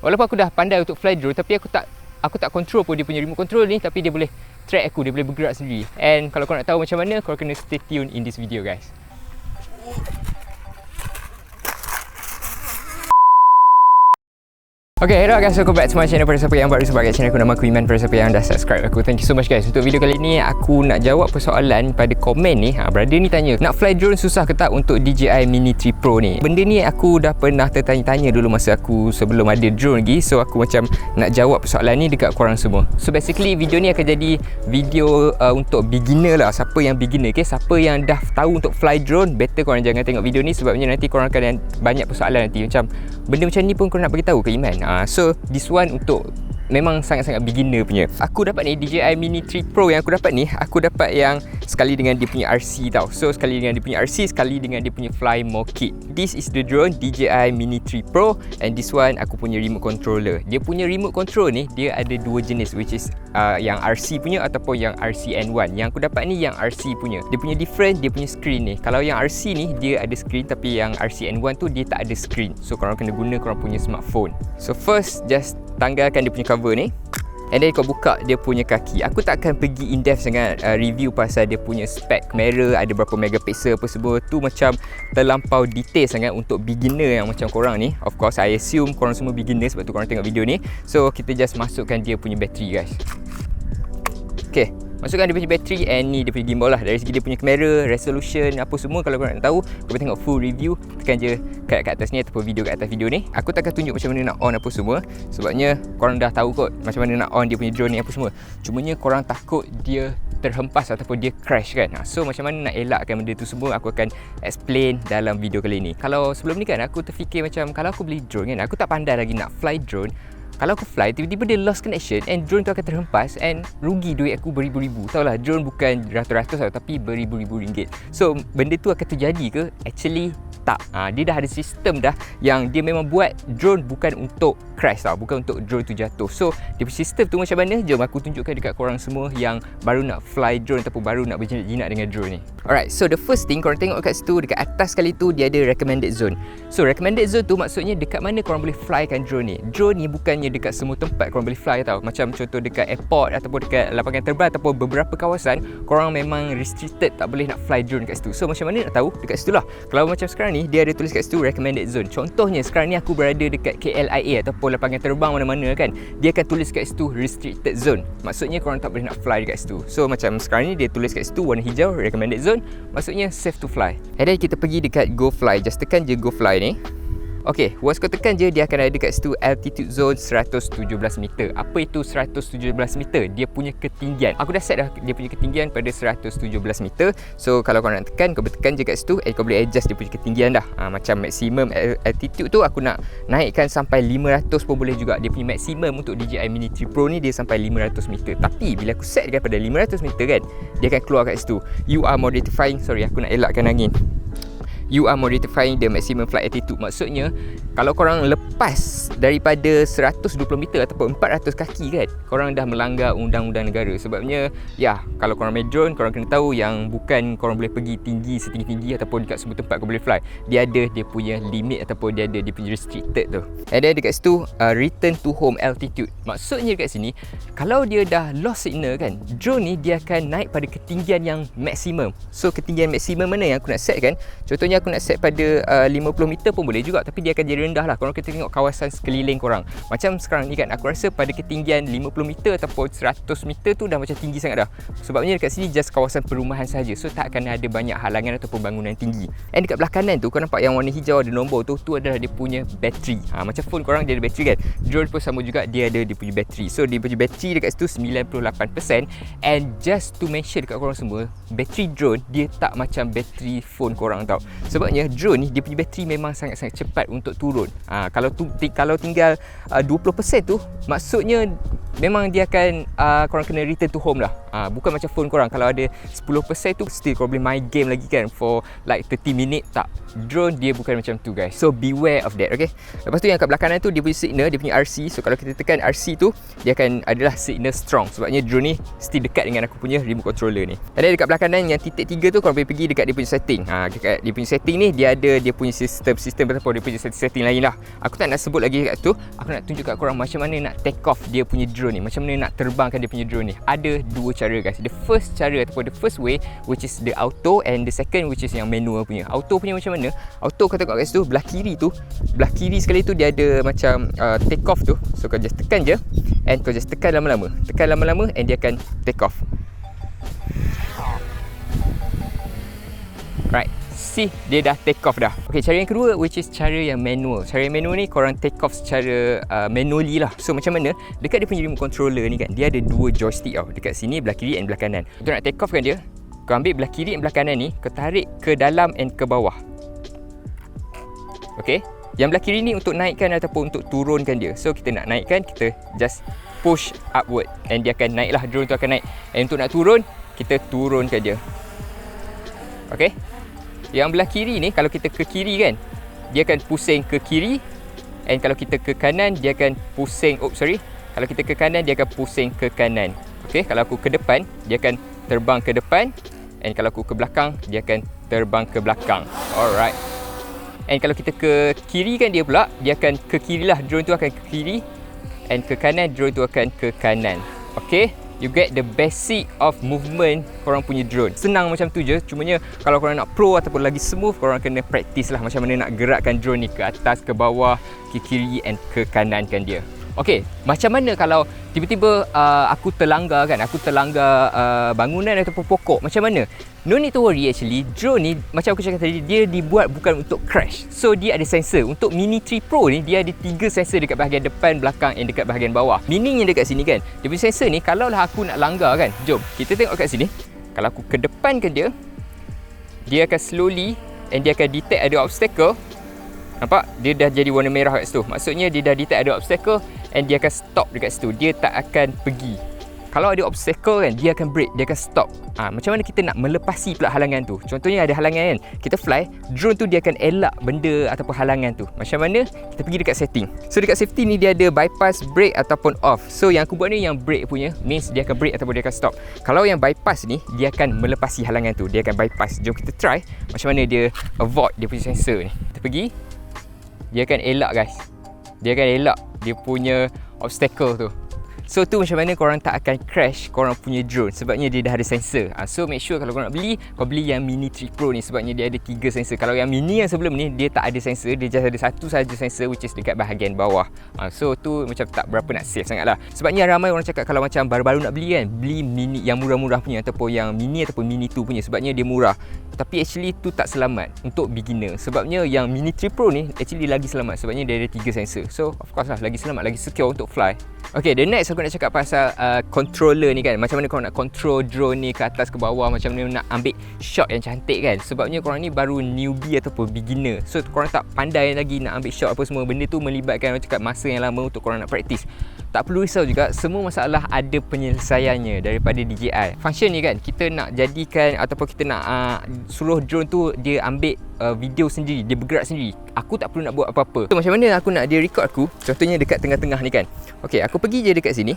Walaupun aku dah pandai untuk fly drone, tapi aku tak control pun dia punya remote control ni, tapi dia boleh track aku, dia boleh bergerak sendiri. And kalau korang nak tahu macam mana, korang kena stay tune in this video guys. Okay, hello guys, welcome back to my channel. Pada siapa yang baru sebagai channel aku, nama aku Iman. Pada siapa yang dah subscribe aku, thank you so much guys. Untuk video kali ni, aku nak jawab persoalan pada komen ni. Brother ni tanya, nak fly drone susah ke tak untuk DJI Mini 3 Pro ni? Benda ni aku dah pernah tertanya-tanya dulu masa aku sebelum ada drone lagi. So aku macam nak jawab persoalan ni dekat korang semua. So basically video ni akan jadi video untuk beginner lah. Siapa yang beginner, okay? Siapa yang dah tahu untuk fly drone, better korang jangan tengok video ni, sebabnya nanti korang akan banyak persoalan nanti. Macam benda macam ni pun korang nak beritahu ke Iman? So this one untuk memang sangat-sangat beginner punya. Aku dapat ni DJI Mini 3 Pro. Yang aku dapat ni, aku dapat yang sekali dengan dia punya RC tau. So sekali dengan dia punya RC, sekali dengan dia punya Fly More Kit. This is the drone DJI Mini 3 Pro, and this one aku punya remote controller. Dia punya remote control ni, dia ada dua jenis, which is yang RC punya ataupun yang RCN1. Yang aku dapat ni yang RC punya. Dia punya different, dia punya screen ni. Kalau yang RC ni dia ada screen, tapi yang RCN1 tu dia tak ada screen. So korang kena guna korang punya smartphone. So first, just tanggalkan dia punya cover ni, and then kau buka dia punya kaki. Aku tak akan pergi in depth sangat review pasal dia punya spek kamera, ada berapa megapixel apa semua tu, macam terlampau detail sangat untuk beginner yang macam korang ni. Of course I assume korang semua beginner, sebab tu korang tengok video ni. So kita just masukkan dia punya bateri guys. Okay, masukkan dia punya bateri, and ni dia punya gimbal lah. Dari segi dia punya kamera, resolution, apa semua, kalau korang nak tahu, korang tengok full review, tekan je kat atas ni ataupun video kat atas video ni. Aku takkan tunjuk macam mana nak on apa semua, sebabnya korang dah tahu kot macam mana nak on dia punya drone ni apa semua. Cumanya korang takut dia terhempas ataupun dia crash kan. So macam mana nak elakkan benda tu semua, aku akan explain dalam video kali ni. Kalau sebelum ni kan aku terfikir macam, kalau aku beli drone kan, aku tak pandai lagi nak fly drone. Kalau aku fly, tiba-tiba dia lost connection and drone tu akan terhempas, and rugi duit aku beribu-ribu. Tahu lah, drone bukan ratus-ratus tau, tapi beribu-ribu ringgit. So benda tu akan terjadi ke? Actually tak. Dia dah ada sistem dah yang dia memang buat drone bukan untuk crash tau, bukan untuk drone tu jatuh. So dia punya sistem tu macam mana? Jom aku tunjukkan dekat korang semua yang baru nak fly drone ataupun baru nak berjinak-jinak dengan drone ni. Alright, so the first thing korang tengok kat situ, dekat atas kali tu dia ada recommended zone. So recommended zone tu maksudnya dekat mana korang boleh flykan drone ni. Drone ni bukannya dekat semua tempat korang boleh fly tau. Macam contoh dekat airport ataupun dekat lapangan terbang ataupun beberapa kawasan, korang memang restricted, tak boleh nak fly drone kat situ. So macam mana nak tahu? Dekat situ lah. Kalau macam sekarang ni, dia ada tulis kat situ recommended zone. Contohnya sekarang ni aku berada dekat KLIA ataupun lapangan terbang mana-mana kan, dia akan tulis kat situ restricted zone. Maksudnya korang tak boleh nak fly dekat situ. So macam sekarang ni dia tulis kat situ warna hijau recommended zone, maksudnya safe to fly. And then kita pergi dekat go fly, just tekan je go fly ni. Okay, once kau tekan je, dia akan ada dekat situ altitude zone 117 meter. Apa itu 117 meter? Dia punya ketinggian. Aku dah set dah dia punya ketinggian pada 117 meter. So kalau kau nak tekan, kau tekan je kat situ, kau boleh adjust dia punya ketinggian dah. Macam maximum altitude tu aku nak naikkan sampai 500 pun boleh juga. Dia punya maximum untuk DJI Mini 3 Pro ni dia sampai 500 meter. Tapi bila aku set daripada 500 meter kan, dia akan keluar kat situ, you are modifying, sorry aku nak elakkan angin, you are modifying the maximum flight altitude. Maksudnya kalau korang lepas daripada 120 meter ataupun 400 kaki kan, korang dah melanggar undang-undang negara. Sebabnya ya, kalau korang main drone, korang kena tahu yang bukan korang boleh pergi tinggi setinggi-tinggi ataupun dekat semua tempat kau boleh fly. Dia ada dia punya limit ataupun dia ada dia punya restricted tu. And then dekat situ return to home altitude. Maksudnya dekat sini, kalau dia dah lost signal kan, drone ni dia akan naik pada ketinggian yang maksimum. So ketinggian maksimum mana yang aku nak set kan? Contohnya aku nak set pada 50 meter pun boleh juga, tapi dia akan jadi rendah lah. Korang kena tengok kawasan sekeliling korang. Macam sekarang ni kan, aku rasa pada ketinggian 50 meter ataupun 100 meter tu dah macam tinggi sangat dah. Sebabnya dekat sini just kawasan perumahan saja. So tak akan ada banyak halangan ataupun bangunan tinggi. And dekat belah kanan tu, kau nampak yang warna hijau ada nombor tu, tu adalah dia punya bateri. Macam phone korang dia ada bateri kan. Drone pun sama juga, dia ada dia punya bateri. So dia punya bateri dekat situ 98%. And just to mention dekat korang semua, bateri drone dia tak macam bateri phone korang tau. Sebabnya drone ni dia punya bateri memang sangat-sangat cepat untuk turun. Kalau tinggal 20% tu, maksudnya memang dia akan korang kena return to home lah. Bukan macam phone korang, kalau ada 10% tu still korang boleh main game lagi kan for like 30 minit. Tak, drone dia bukan macam tu guys. So beware of that, okay. Lepas tu yang kat belakang tu dia punya signal, dia punya RC. So kalau kita tekan RC tu, dia akan adalah signal strong. Sebabnya drone ni still dekat dengan aku punya remote controller ni. Dan dekat belakang yang titik 3 tu korang boleh pergi dekat dia punya setting. Dekat dia punya setting ni dia ada dia punya sistem ataupun dia punya setting lain lah. Aku tak nak sebut lagi kat tu. Aku nak tunjuk kat korang macam mana nak take off dia punya drone ni, macam mana nak terbangkan dia punya drone ni. Ada dua cara guys. The first cara ataupun the first way, which is the auto, and the second which is yang manual punya. Auto punya macam mana? Auto kau tengok kat situ, belah kiri sekali tu dia ada macam take off tu. So kau just tekan je, and kau just tekan lama-lama and dia akan take off. Right, see, dia dah take off dah. Okay, cara yang kedua which is cara yang manual. Cara yang manual ni korang take off secara manually lah. So macam mana? Dekat dia punya remote controller ni kan, dia ada dua joystick tau. Dekat sini belah kiri and belah kanan. Untuk nak take off kan dia, kau ambil belah kiri and belah kanan ni, kau tarik ke dalam and ke bawah. Okay, yang belah kiri ni untuk naikkan ataupun untuk turunkan dia. So kita nak naikkan, kita just push upward and dia akan naik lah, drone tu akan naik. And untuk nak turun, kita turunkan dia. Okay, yang belah kiri ni, kalau kita ke kiri kan, dia akan pusing ke kiri. And kalau kita ke kanan, dia akan pusing, kalau kita ke kanan, dia akan pusing ke kanan. Okay, kalau aku ke depan, dia akan terbang ke depan. And kalau aku ke belakang, dia akan terbang ke belakang. Alright. And kalau kita ke kiri kan dia pula, dia akan ke kiri lah, drone tu akan ke kiri. And ke kanan, drone tu akan ke kanan. Okay, you get the basic of movement korang punya drone. Senang macam tu je. Cumanya kalau korang nak pro ataupun lagi smooth, korang kena practice lah macam mana nak gerakkan drone ni ke atas, ke bawah, ke kiri and ke kanan kan dia. Okay, macam mana kalau tiba-tiba aku terlanggar bangunan ataupun pokok, macam mana? No need to worry actually. Drone ni macam aku cakap tadi, dia dibuat bukan untuk crash. So dia ada sensor. Untuk Mini 3 Pro ni, dia ada 3 sensor dekat bahagian depan, belakang and dekat bahagian bawah. Meaning yang dekat sini kan, dia punya sensor ni kalau lah aku nak langgar kan, jom kita tengok kat sini. Kalau aku kedepankan dia, dia akan slowly and dia akan detect ada obstacle. Nampak? Dia dah jadi warna merah kat situ. Maksudnya dia dah detect ada obstacle and dia akan stop dekat situ. Dia tak akan pergi. Kalau ada obstacle kan, dia akan brake, dia akan stop. Macam mana kita nak melepasi pula halangan tu? Contohnya ada halangan kan, kita fly, drone tu dia akan elak benda ataupun halangan tu. Macam mana? Kita pergi dekat setting. So dekat safety ni dia ada bypass, brake ataupun off. So yang aku buat ni yang brake punya, means dia akan brake ataupun dia akan stop. Kalau yang bypass ni, dia akan melepasi halangan tu. Dia akan bypass. Jom kita try macam mana dia avoid dia punya sensor ni. Kita pergi, dia akan elak guys. Dia akan elak dia punya obstacle tu. So tu macam mana korang tak akan crash korang punya drone, sebabnya dia dah ada sensor. So make sure kalau korang nak beli, kau beli yang Mini 3 Pro ni, sebabnya dia ada 3 sensor. Kalau yang mini yang sebelum ni, dia tak ada sensor, dia just ada satu saja sensor which is dekat bahagian bawah. So tu macam tak berapa nak save sangat lah. Sebabnya ramai orang cakap kalau macam baru-baru nak beli kan, beli mini yang murah-murah punya ataupun yang mini ataupun Mini 2 punya, sebabnya dia murah. Tapi actually tu tak selamat untuk beginner. Sebabnya yang Mini 3 Pro ni actually lagi selamat, sebabnya dia ada 3 sensor. So of course lah, lagi selamat, lagi secure untuk fly. Okay, the next aku nak cakap pasal controller ni kan. Macam mana korang nak control drone ni ke atas ke bawah, macam mana nak ambil shot yang cantik kan. Sebabnya korang ni baru newbie ataupun beginner. So korang tak pandai lagi nak ambil shot apa semua. Benda tu melibatkan orang cakap masa yang lama untuk korang nak practice. Tak perlu risau juga, semua masalah ada penyelesaiannya daripada DJI. Function ni kan, kita nak jadikan ataupun kita nak suruh drone tu dia ambil video sendiri, dia bergerak sendiri. Aku tak perlu nak buat apa-apa. So macam mana aku nak dia record aku? Contohnya dekat tengah-tengah ni kan. Okay, aku pergi je dekat sini.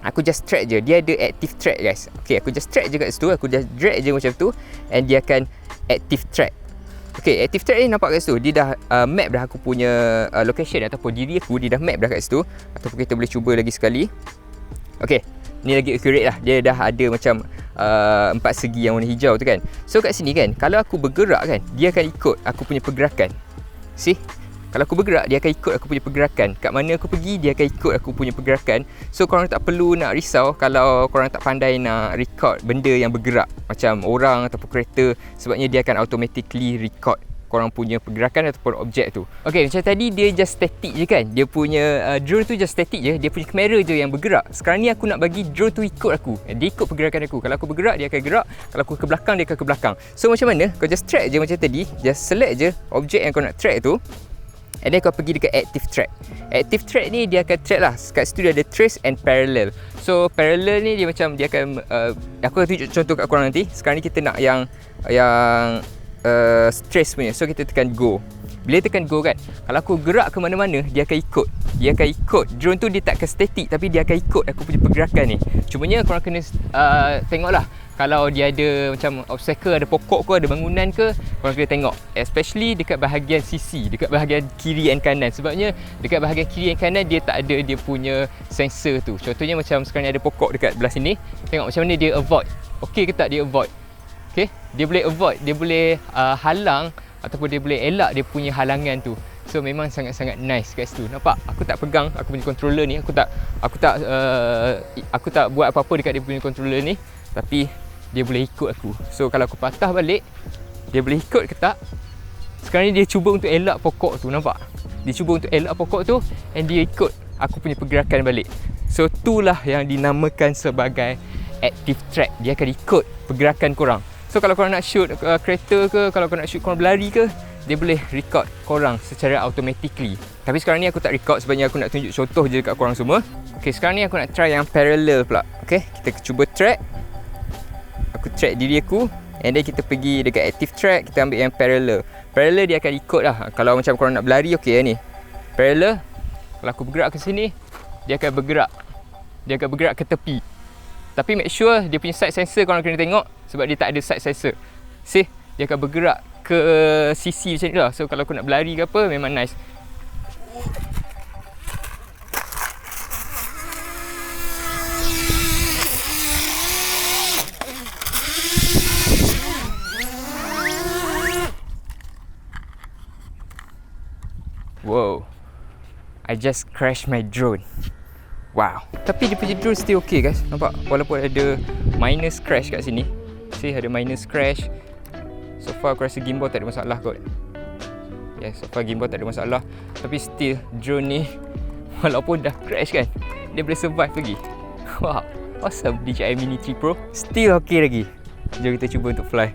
Aku just track je. Dia ada active track guys. Okay, aku just track je kat situ. Aku just drag je macam tu and dia akan active track. Okay, active track ni nampak kat situ. Dia dah map dah aku punya location ataupun diri aku. Dia dah map dah kat situ. Ataupun kita boleh cuba lagi sekali. Okay, ni lagi accurate lah. Dia dah ada macam 4 segi yang warna hijau tu kan. So kat sini kan, kalau aku bergerak kan, dia akan ikut aku punya pergerakan. See? Kalau aku bergerak, dia akan ikut aku punya pergerakan. Kat mana aku pergi, dia akan ikut aku punya pergerakan. So korang tak perlu nak risau kalau korang tak pandai nak record benda yang bergerak, macam orang ataupun kereta, sebabnya dia akan automatically record korang punya pergerakan ataupun objek tu. Okay, macam tadi dia just static je kan. Dia punya drone tu just static je. Dia punya kamera je yang bergerak. Sekarang ni aku nak bagi drone tu ikut aku. Dia ikut pergerakan aku. Kalau aku bergerak, dia akan gerak. Kalau aku ke belakang, dia akan ke belakang. So macam mana? Kau just track je macam tadi. Just select je objek yang kau nak track tu. And then kau pergi dekat active track. Active track ni dia akan track lah. Kat situ dia ada trace and parallel. So parallel ni dia macam dia akan aku akan tunjuk contoh kat korang nanti. Sekarang ni kita nak yang trace punya. So kita tekan go. Bila tekan go kan, kalau aku gerak ke mana-mana, dia akan ikut. Dia akan ikut. Drone tu dia tak akan static, tapi dia akan ikut aku punya pergerakan ni. Cumanya korang kena tengoklah. Kalau dia ada macam obstacle, ada pokok ke, ada bangunan ke, korang kena tengok. Especially dekat bahagian sisi, dekat bahagian kiri dan kanan. Sebabnya dekat bahagian kiri dan kanan dia tak ada dia punya sensor tu. Contohnya macam sekarang ni ada pokok dekat belah sini. Tengok macam mana dia avoid. Okey ke tak dia avoid? Okey, dia boleh avoid, dia boleh halang ataupun dia boleh elak dia punya halangan tu. So memang sangat-sangat nice kat situ. Nampak? Aku tak pegang aku punya controller ni. Aku tak buat apa-apa dekat dia punya controller ni, tapi dia boleh ikut aku. So kalau aku patah balik, dia boleh ikut ke tak? Sekarang ni dia cuba untuk elak pokok tu, nampak? Dia cuba untuk elak pokok tu and dia ikut aku punya pergerakan balik. So itulah yang dinamakan sebagai active track. Dia akan ikut pergerakan korang. So kalau korang nak shoot kereta ke, kalau korang nak shoot korang berlari ke, dia boleh record korang secara automatically. Tapi sekarang ni aku tak record sebabnya aku nak tunjuk contoh je dekat korang semua. Okay, sekarang ni aku nak try yang parallel pula. Okay, kita cuba track. Aku track diri aku, and then kita pergi dekat active track, kita ambil yang parallel. Parallel dia akan ikut lah. Kalau macam korang nak berlari, okay ni parallel. Kalau aku bergerak ke sini, dia akan bergerak. Dia akan bergerak ke tepi. Tapi make sure dia punya side sensor korang kena tengok, sebab dia tak ada side sensor. See, dia akan bergerak ke sisi macam ni lah. So kalau aku nak berlari ke apa, memang nice. Wow, I just crashed my drone. Wow. Tapi dia punya drone still okay guys. Nampak? Walaupun ada minus crash kat sini. See, ada minus crash. So far aku rasa gimbal tak ada masalah kot. Yes, so far gimbal tak ada masalah. Tapi still drone ni walaupun dah crash kan, dia boleh survive lagi. Wow, awesome DJI Mini 3 Pro. Still okay lagi. Jom kita cuba untuk fly.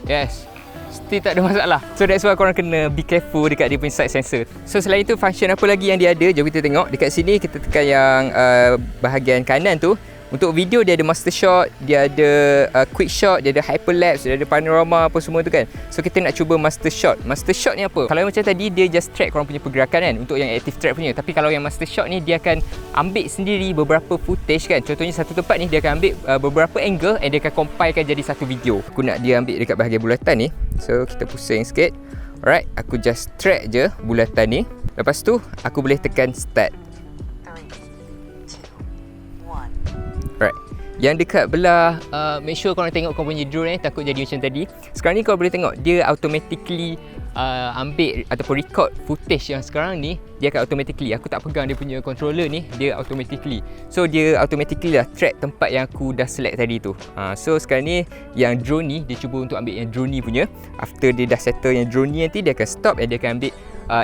Yes, still tak ada masalah. So that's why korang kena be careful dekat dia punya side sensor. So selain itu, function apa lagi yang dia ada? Jom kita tengok. Dekat sini kita tekan yang bahagian kanan tu. Untuk video dia ada master shot, dia ada quick shot, dia ada hyperlapse, dia ada panorama apa semua tu kan. So kita nak cuba master shot. Master shot ni apa? Kalau macam tadi dia just track korang punya pergerakan kan, untuk yang active track punya. Tapi kalau yang master shot ni dia akan ambil sendiri beberapa footage kan. Contohnya satu tempat ni dia akan ambil beberapa angle and dia akan compilekan jadi satu video. Aku nak dia ambil dekat bahagian bulatan ni. So kita pusing sikit. Alright, aku just track je bulatan ni. Lepas tu aku boleh tekan start. Alright. Yang dekat belah make sure korang tengok korang punya drone takut jadi macam tadi. Sekarang ni korang boleh tengok dia automatically ambil ataupun record footage yang sekarang ni. Dia akan automatically, aku tak pegang dia punya controller ni, dia automatically. So dia automatically lah track tempat yang aku dah select tadi tu. So sekarang ni yang drone ni dia cuba untuk ambil yang drone ni punya. After dia dah settle yang drone ni, nanti dia akan stop dan dia akan ambil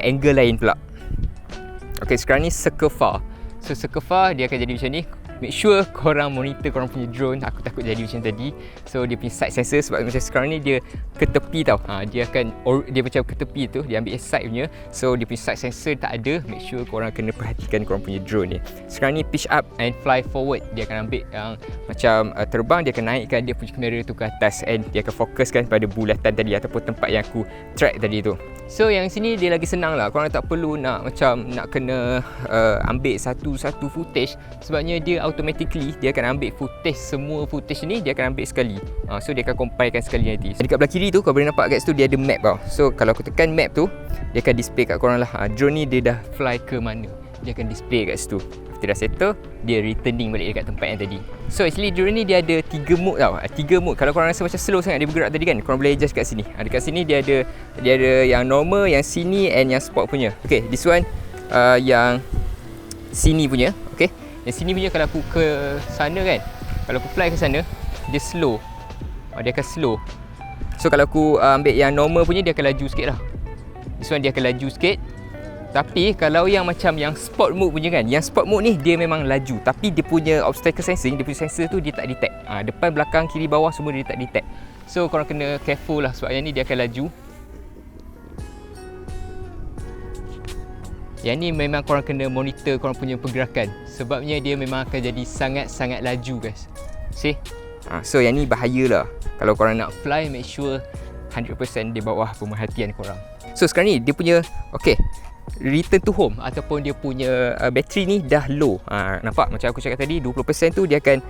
angle lain pula. Okay, sekarang ni circle far. So circle far dia akan jadi macam ni. Make sure korang monitor korang punya drone. Aku takut jadi macam tadi. So dia punya side sensor, sebab macam sekarang ni dia ke tepi tau. Dia macam ke tepi tu, dia ambil side punya. So dia punya side sensor tak ada. Make sure korang kena perhatikan korang punya drone ni. Sekarang ni pitch up and fly forward. Dia akan ambil yang macam terbang, dia akan naikkan dia punya kamera tu ke atas and dia akan fokuskan pada bulatan tadi ataupun tempat yang aku track tadi tu. So yang sini dia lagi senang lah. Korang tak perlu nak kena ambil satu-satu footage, sebabnya dia automatically dia akan ambil footage, semua footage ni dia akan ambil sekali. So dia akan compilekan sekali nanti. Dekat belah kiri tu kau boleh nampak kat situ dia ada map tau. So kalau aku tekan map tu, dia akan display kat korang lah drone ni dia dah fly ke mana. Dia akan display kat situ. After dah settle, dia returning balik dekat tempat yang tadi. So actually drone ni dia ada 3 mode tau. 3 mode. Kalau korang rasa macam slow sangat dia bergerak tadi kan, korang boleh adjust kat sini. Dekat sini dia ada yang normal, yang sini and yang sport punya. Okay, this one yang sini punya. Okay, yang sini punya kalau aku ke sana kan, kalau aku fly ke sana, dia slow. Dia akan slow. So kalau aku ambil yang normal punya, dia akan laju sikit lah. This one dia akan laju sikit. Tapi kalau yang macam yang sport mode punya kan, yang sport mode ni dia memang laju, tapi dia punya obstacle sensing, dia punya sensor tu dia tak detect. Depan, belakang, kiri, bawah semua dia tak detect. So korang kena careful lah, sebab yang ni dia akan laju. Yang ni memang korang kena monitor korang punya pergerakan. Sebabnya dia memang akan jadi sangat-sangat laju guys. See? So yang ni bahaya lah. Kalau korang nak fly, make sure 100% di bawah pemerhatian korang. So sekarang ni dia punya return to home ataupun dia punya bateri ni dah low. Nampak macam aku cakap tadi 20% tu dia akan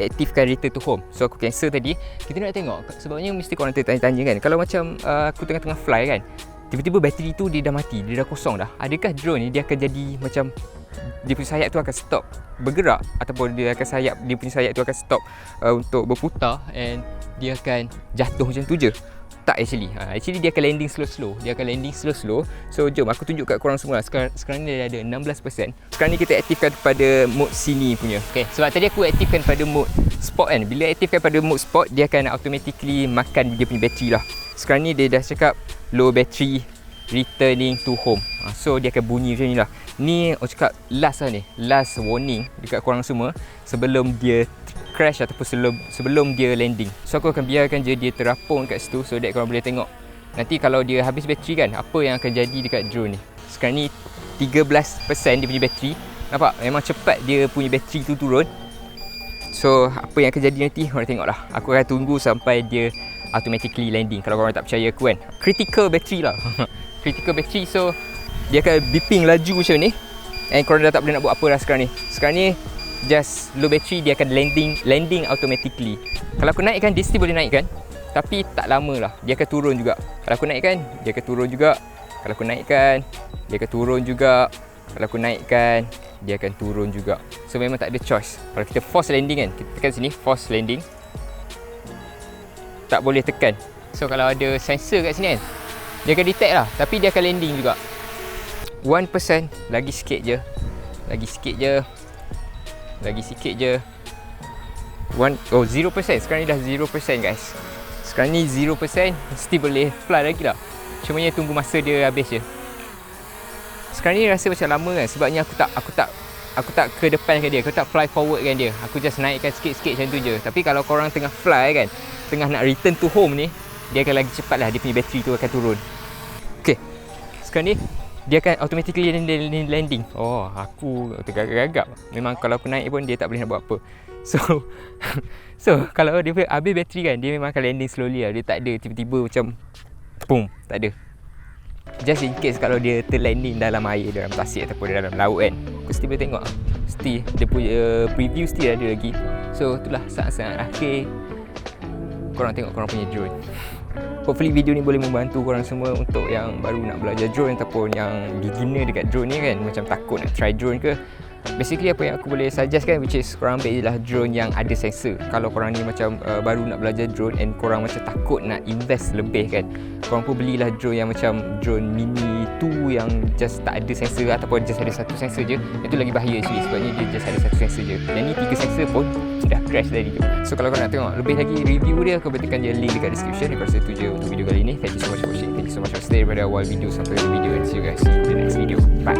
aktifkan return to home. So aku cancel tadi. Kita nak tengok sebabnya mesti korang tanya-tanya kan. Kalau macam aku tengah-tengah fly kan, tiba-tiba bateri tu dia dah mati, dia dah kosong dah. Adakah drone ni dia akan jadi macam dia punya sayap tu akan stop bergerak ataupun dia punya sayap tu akan stop untuk berputar and dia akan jatuh macam tu je? Tak actually. Actually dia akan landing slow-slow. So jom aku tunjuk kat korang semua. Sekarang ni dia ada 16%. Sekarang ni kita aktifkan pada mode sini punya. Sebab tadi aku aktifkan pada mode sport kan. Bila aktifkan pada mode sport, dia akan automatically makan dia punya bateri lah. Sekarang ni dia dah cakap low battery, returning to home. So dia akan bunyi macam ni lah. Ni aku cakap last lah ni, last warning dekat korang semua sebelum dia crash ataupun sebelum dia landing. So aku akan biarkan je dia terapung kat situ so that korang boleh tengok nanti kalau dia habis bateri kan, apa yang akan jadi dekat drone ni. Sekarang ni 13% dia punya bateri. Nampak? Memang cepat dia punya bateri tu turun. So apa yang akan jadi nanti korang tengok lah. Aku akan tunggu sampai dia automatically landing. Kalau korang tak percaya aku kan, critical battery lah. Critical battery, so dia akan beeping laju macam ni and korang dah tak boleh nak buat apa dah sekarang ni. Sekarang ni just low battery, dia akan landing automatically. Kalau aku naikkan, dia still boleh naikkan, tapi tak lama lah, dia akan turun juga. Kalau aku naikkan, dia akan turun juga. Kalau aku naikkan, dia akan turun juga. Kalau aku naikkan, dia akan turun juga. So memang tak ada choice. Kalau kita force landing kan, kita tekan sini force landing, tak boleh tekan. So kalau ada sensor kat sini kan, dia akan detect lah, tapi dia akan landing juga. 1%, lagi sikit je. Lagi sikit je. 0%. Sekarang ni dah 0% guys. Sekarang ni 0%, mesti boleh fly lagi lah. Cumanya tunggu masa dia habis je. Sekarang ni rasa macam lama kan, sebabnya aku tak ke depankan dia, aku tak fly forward kan dia. Aku just naikkan sikit-sikit macam tu je. Tapi kalau korang tengah fly kan, tengah nak return to home ni, dia akan lagi cepat lah, dia punya bateri tu akan turun. Sekarang ni dia akan automatically landing. Aku tergagap-gagap. Memang kalau aku naik pun dia tak boleh nak buat apa. So kalau dia habis bateri kan, dia memang akan landing slowly lah. Dia tak ada tiba-tiba macam boom, tak ada. Just in case kalau dia terlanding dalam air, dalam tasik ataupun dalam laut kan, aku mesti boleh tengok. Mesti dia punya preview still ada lagi. So itulah saat-saat akhir korang tengok korang punya drone. Hopefully video ni boleh membantu korang semua untuk yang baru nak belajar drone ataupun yang beginner dekat drone ni kan, macam takut nak try drone ke. Basically apa yang aku boleh suggest kan, which is korang ambil je lah drone yang ada sensor. Kalau korang ni macam baru nak belajar drone and korang macam takut nak invest lebih kan, korang pun belilah drone yang macam drone mini tu yang just tak ada sensor ataupun just ada satu sensor je. Itu lagi bahaya actually, sebabnya dia just ada satu sensor je. Yang ni 3 sensor pun dah crash tadi tu. So kalau korang nak tengok lebih lagi review dia, aku tekan je link dekat description. Aku rasa tu je untuk video kali ni. Thank you so much for watching. Thank you so much for stay daripada awal video sampai video, and see you guys in the next video. Bye.